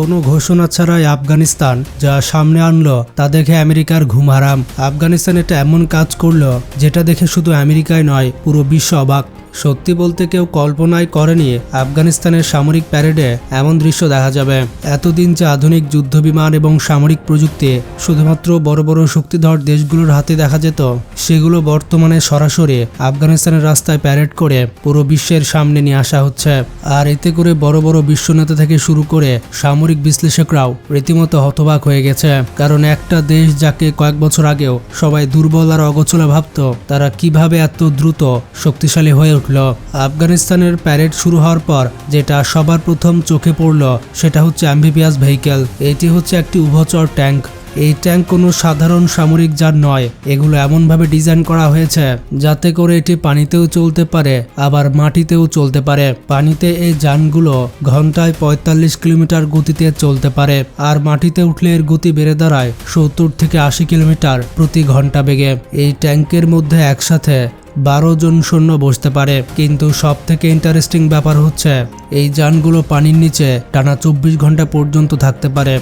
কোনো ঘোষণা ছাড়াই আফগানিস্তান যা সামনে আনলো তা দেখে আমেরিকার ঘুম হারাম। আফগানিস্তান এটা এমন কাজ করলো যেটা দেখে শুধু আমেরিকায় নয় পুরো বিশ্ব অবাক। সত্যি বলতে কেউ কল্পনাই করেনি আফগানিস্তানের সামরিক প্যারেডে এমন দৃশ্য দেখা যাবে। এতদিন যে আধুনিক যুদ্ধবিমান এবং সামরিক প্রযুক্তি শুধুমাত্র বড় বড় শক্তিধর দেশগুলোর হাতে দেখা যেত, সেগুলো বর্তমানে সরাসরি আফগানিস্তানের রাস্তায় প্যারেড করে পুরো বিশ্বের সামনে নিয়ে আসা হচ্ছে। আর এতে করে বড় বড় বিশ্বনেতা থেকে শুরু করে সামরিক বিশ্লেষকরাও রীতিমতো হতবাক হয়ে গেছে। কারণ একটা দেশ যাকে কয়েক বছর আগেও সবাই দুর্বল আর অগোছলা ভাবত, তারা কিভাবে এত দ্রুত শক্তিশালী হয়ে উঠল। আফগানিস্তানের প্যারেড শুরু হওয়ার পর যেটা সবার প্রথম চোখে পড়ল সেটা হচ্ছে অ্যাম্ফিবিয়াস ভেহিকেল। এটি হচ্ছে একটি উভচর ট্যাঙ্ক। এই ট্যাঙ্ক কোনো সাধারণ সামরিক যান নয়, এগুলো এমনভাবে ডিজাইন করা হয়েছে যাতে করে এটি পানিতেও চলতে পারে আবার মাটিতেও চলতে পারে। পানিতে এই যানগুলো ঘন্টায় ৪৫ কিলোমিটার গতিতে চলতে পারে, আর মাটিতে উঠলে এর গতি বেড়ে দাঁড়ায় ৭০ থেকে ৮০ কিলোমিটার প্রতি ঘন্টা বেগে। এই ট্যাঙ্কের মধ্যে একসাথে ১২ জন সৈন্য বসতে পারে। কিন্তু সব থেকে ইন্টারেস্টিং ব্যাপার হচ্ছে এই যানগুলো পানির নিচে টানা ২৪ ঘন্টা পর্যন্ত থাকতে পারে।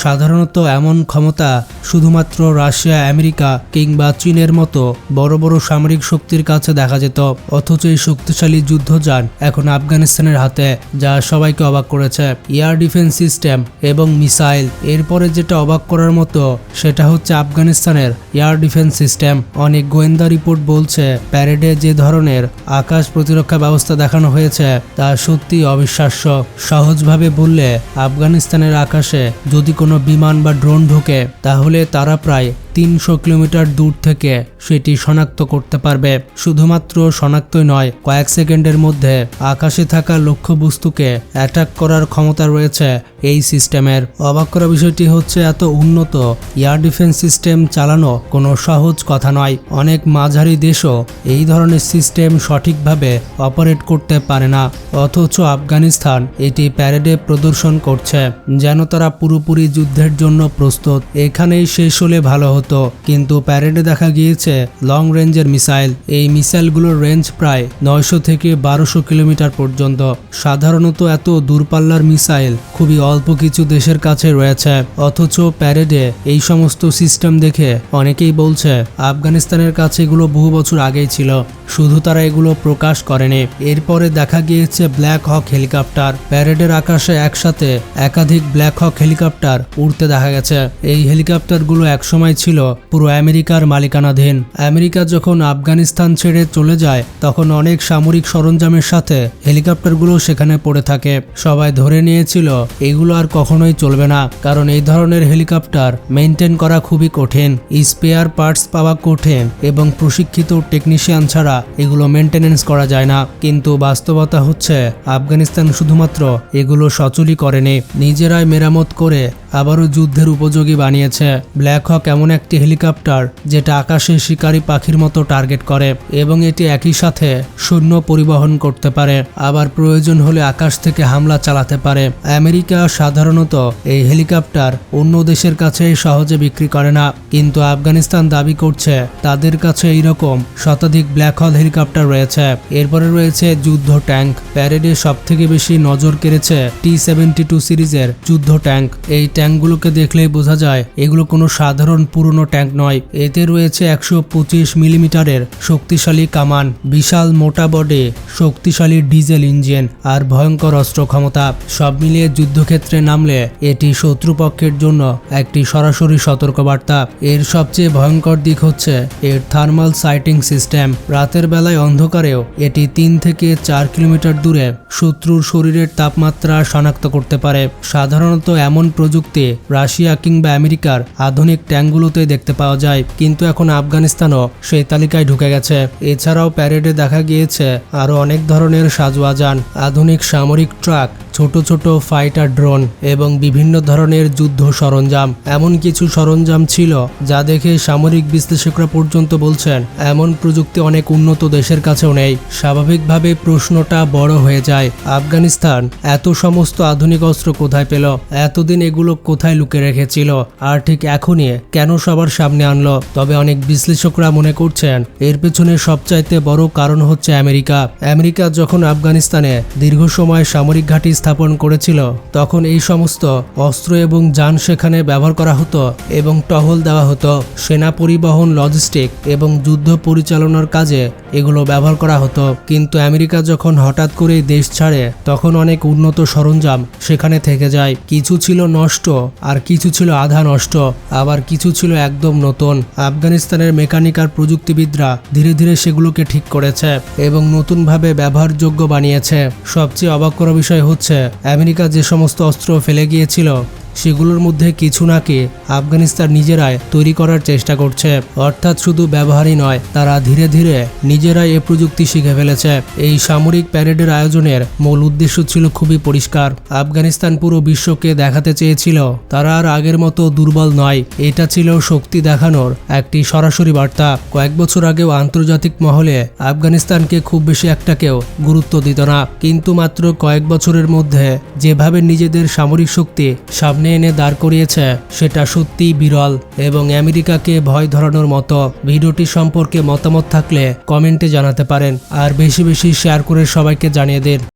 সাধারণত এমন ক্ষমতা শুধুমাত্র রাশিয়া, আমেরিকা কিংবা চীনের মতো বড় বড় সামরিক শক্তির কাছে দেখা যেত, অথচ এই শক্তিশালী যুদ্ধযান এখন আফগানিস্তানের হাতে, যা সবাইকে অবাক করেছে। এয়ার ডিফেন্স সিস্টেম এবং মিসাইল। এরপরে যেটা অবাক করার মতো সেটা হচ্ছে আফগানিস্তানের এয়ার ডিফেন্স সিস্টেম। অনেক গোয়েন্দা রিপোর্ট বলছে প্যারেডে যে ধরনের আকাশ প্রতিরক্ষা ব্যবস্থা দেখানো হয়েছে তা সত্যি অবিশ্বাস্য। সহজভাবে বললে আফগানিস্তানের আকাশে যদি কোনো বিমান বা ড্রোন ঢোকে তাহলে তারা প্রায় ৩০০ কিলোমিটার দূর থেকে সেটি শনাক্ত করতে পারবে। শুধুমাত্র শনাক্তই নয়, কয়েক সেকেন্ডের মধ্যে আকাশে থাকা লক্ষ্যবস্তুকে অ্যাটাক করার ক্ষমতা রয়েছে এই সিস্টেমের। অবাক করা বিষয়টি হচ্ছে এত উন্নত এয়ার ডিফেন্স সিস্টেম চালানো কোনো সহজ কথা নয়। অনেক মাঝারি দেশও এই ধরনের সিস্টেম সঠিকভাবে অপারেট করতে পারে না, অথচ আফগানিস্তান এটি প্যারেডে প্রদর্শন করছে যেন তারা পুরোপুরি যুদ্ধের জন্য প্রস্তুত। এখানেই শেষ হলে ভালো হতো, কিন্তু প্যারেডে দেখা গিয়েছে লং রেঞ্জের মিসাইল। এই মিসাইলগুলোর রেঞ্জ প্রায় ৯০০ থেকে ১২০০ কিলোমিটার পর্যন্ত। সাধারণত এত দূরপাল্লার মিসাইল খুবই অল্প কিছু দেশের কাছে রয়েছে, অথচ প্যারেডে এই সমস্ত সিস্টেম দেখে অনেকেই বলছে আফগানিস্তানের কাছে এগুলো বহু বছর আগেই ছিল, শুধু তারা এগুলো প্রকাশ করেনি। এরপরে দেখা গিয়েছে ব্ল্যাক হক হেলিকপ্টার। প্যারেডের আকাশে একসাথে একাধিক ব্ল্যাক হক হেলিকপ্টার উড়তে দেখা গেছে। এই হেলিকপ্টারগুলো একসময় ছিল পুরো আমেরিকার মালিকানাধীন। আমেরিকা যখন আফগানিস্তান ছেড়ে চলে যায় তখন অনেক সামরিক সরঞ্জামের সাথে হেলিকপ্টারগুলো সেখানে পড়ে থাকে। সবাই ধরে নিয়েছিল এগুলো আর কখনোই চলবে না, কারণ এই ধরনের হেলিকপ্টার মেনটেন করা খুবই কঠিন, স্পেয়ার পার্টস পাওয়া কঠিন এবং প্রশিক্ষিত টেকনিশিয়ান ছাড়া এগুলো মেনটেনেন্স করা যায় না। কিন্তু বাস্তবতা হচ্ছে আফগানিস্তান শুধুমাত্র এগুলো সচলই করেনি, নিজেরাই মেরামত করে আবারও যুদ্ধের উপযোগী বানিয়েছে। ব্ল্যাক হক এমন একটি হেলিকপ্টার যেটা আকাশে শিকারী পাখির মতো টার্গেট করে এবং এটি একই সাথে সৈন্য পরিবহন করতে পারে, আবার প্রয়োজন হলে আকাশ থেকে হামলা চালাতে পারে। আমেরিকা সাধারণত এই হেলিকপ্টার অন্য দেশের কাছে সহজে বিক্রি করে না, কিন্তু আফগানিস্তান দাবি করছে তাদের কাছে এইরকম শতাধিক ব্ল্যাক হক হেলিকপ্টার রয়েছে। এরপরে রয়েছে যুদ্ধ ট্যাঙ্ক। প্যারেডে সব থেকে বেশি নজর কেড়েছে T-72 সিরিজের যুদ্ধ ট্যাঙ্ক। এই ট্যাঙ্কগুলোকে দেখলেই বোঝা যায় এগুলো কোনো সাধারণ পুরনো ট্যাঙ্ক নয়। এতে রয়েছে ১২৫ মিলিমিটারের শক্তিশালী কামান, বিশাল মোটা বডি, শক্তিশালী ডিজেল ইঞ্জিন আর ভয়ঙ্কর অস্ত্র ক্ষমতা। সব মিলিয়ে যুদ্ধক্ষেত্রে নামলে এটি শত্রুপক্ষের জন্য একটি সরাসরি সতর্কবার্তা। এর সবচেয়ে ভয়ঙ্কর দিক হচ্ছে এর থার্মাল সাইটিং সিস্টেম। রাতের বেলায় অন্ধকারেও এটি ৩ থেকে ৪ কিলোমিটার দূরে শত্রুর শরীরের তাপমাত্রা শনাক্ত করতে পারে। সাধারণত এমন প্রযুক্তি রাশিয়া কিংবা আমেরিকার আধুনিক ট্যাঙ্কগুলোতে দেখতে পাওয়া যায়, কিন্তু এখন আফগানিস্তানও সেই তালিকায় ঢুকে গেছে। এছাড়াও প্যারেডে দেখা গিয়েছে আরও অনেক ধরনের সাজোয়াজান, আধুনিক সামরিক ট্রাক, ছোট ছোট ফাইটার ড্রোন এবং বিভিন্ন ধরনের যুদ্ধ সরঞ্জাম। এমন কিছু সরঞ্জাম ছিল যা দেখে সামরিক বিশ্লেষকরা পর্যন্ত বলছেন এমন প্রযুক্তি অনেক উন্নত দেশের কাছেও নেই। স্বাভাবিকভাবে প্রশ্নটা বড় হয়ে যায়, আফগানিস্তান এত সমস্ত আধুনিক অস্ত্র কোথায় পেল? এতদিন এগুলো কোথায় লুকিয়ে রেখেছিল? আর ঠিক এখনই কেন সবার সামনে আনলো? তবে অনেক বিশ্লেষকরা মনে করছেন এর পেছনে সবচাইতে বড় কারণ হচ্ছে আমেরিকা। আমেরিকা যখন আফগানিস্তানে দীর্ঘ সময় সামরিক ঘাঁটি স্থাপন করেছিল তখন এই সমস্ত অস্ত্র এবং যান সেখানে ব্যবহার করা হতো এবং টহল দেওয়া হতো। সেনা পরিবহন, লজিস্টিক এবং যুদ্ধ পরিচালনার কাজে এগুলো ব্যবহার করা হতো। কিন্তু আমেরিকা যখন হঠাৎ করেই দেশ ছাড়ে তখন অনেক উন্নত সরঞ্জাম সেখানে থেকে যায়। কিছু ছিল নষ্ট আর কিছু ছিল আধা নষ্ট, আবার কিছু ছিল একদম নতুন। আফগানিস্তানের মেকানিক আর প্রযুক্তিবিদরা ধীরে ধীরে সেগুলোকে ঠিক করেছে এবং নতুনভাবে ব্যবহারযোগ্য বানিয়েছে। সবচেয়ে অবাক করা বিষয় হচ্ছে আমেরিকা যে সমস্ত অস্ত্র ফেলে গিয়েছিল সেগুলোর মধ্যে কিছু নাকি আফগানিস্তান নিজেরাই তৈরি করার চেষ্টা করছে। অর্থাৎ শুধু ব্যবহারই নয়, তারা ধীরে ধীরে নিজেরাই এ প্রযুক্তি শিখে ফেলেছে। এই সামরিক প্যারেডের আয়োজনের মূল উদ্দেশ্য ছিল খুবই পরিষ্কার। আফগানিস্তান পুরো বিশ্বকে দেখাতে চেয়েছিল তারা আর আগের মতো দুর্বল নয়। এটা ছিল শক্তি দেখানোর একটি সরাসরি বার্তা। কয়েক বছর আগেও আন্তর্জাতিক মহলে আফগানিস্তানকে খুব বেশি একটা কেউ গুরুত্ব দিত না, কিন্তু মাত্র কয়েক বছরের মধ্যে যেভাবে নিজেদের সামরিক শক্তি সামনে এনে দাঁড় করিয়েছে সেটা সত্যিই বিরল এবং আমেরিকাকে ভয় ধরানোর মতো। ভিডিওটি সম্পর্কে মতামত থাকলে কমেন্টে জানাতে পারেন আর বেশি বেশি শেয়ার করে সবাইকে জানিয়ে দিন।